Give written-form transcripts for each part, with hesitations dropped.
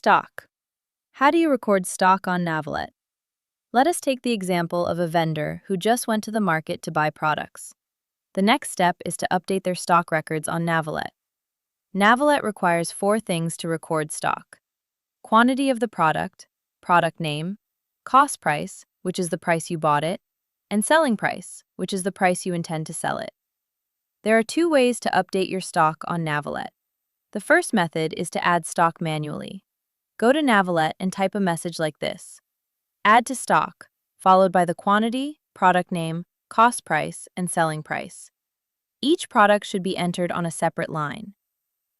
Stock. How do you record stock on Navolet? Let us take the example of a vendor who just went to the market to buy products. The next step is to update their stock records on Navolet. Navolet requires 4 things to record stock: quantity of the product name, cost price, which is the price you bought it, and selling price, which is the price you intend to sell it. There are 2 ways to update your stock on Navolet. The first method is to add stock manually. Go to Navolet and type a message like this: add to stock, followed by the quantity, product name, cost price, and selling price. Each product should be entered on a separate line.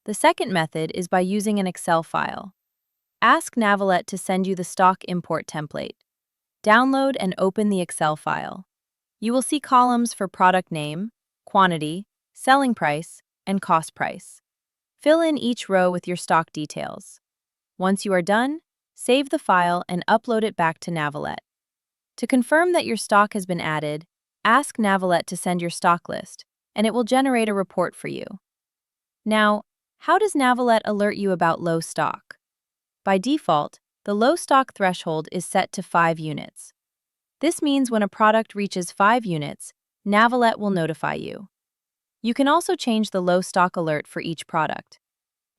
The second method is by using an Excel file. Ask Navolet to send you the stock import template. Download and open the Excel file. You will see columns for product name, quantity, selling price, and cost price. Fill in each row with your stock details. Once you are done, save the file and upload it back to Navolet. To confirm that your stock has been added, ask Navolet to send your stock list, and it will generate a report for you. Now, how does Navolet alert you about low stock? By default, the low stock threshold is set to 5 units. This means when a product reaches 5 units, Navolet will notify you. You can also change the low stock alert for each product.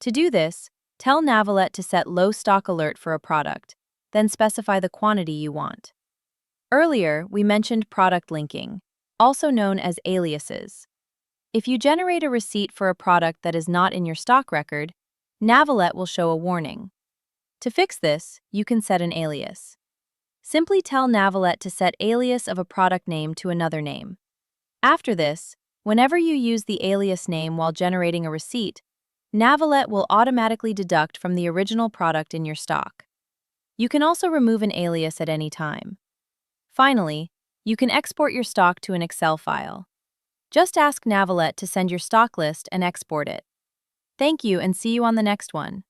To do this, tell Navolet to set low stock alert for a product, then specify the quantity you want. Earlier, we mentioned product linking, also known as aliases. If you generate a receipt for a product that is not in your stock record, Navolet will show a warning. To fix this, you can set an alias. Simply tell Navolet to set alias of a product name to another name. After this, whenever you use the alias name while generating a receipt, Navolet will automatically deduct from the original product in your stock. You can also remove an alias at any time. Finally, you can export your stock to an Excel file. Just ask Navolet to send your stock list and export it. Thank you, and see you on the next one.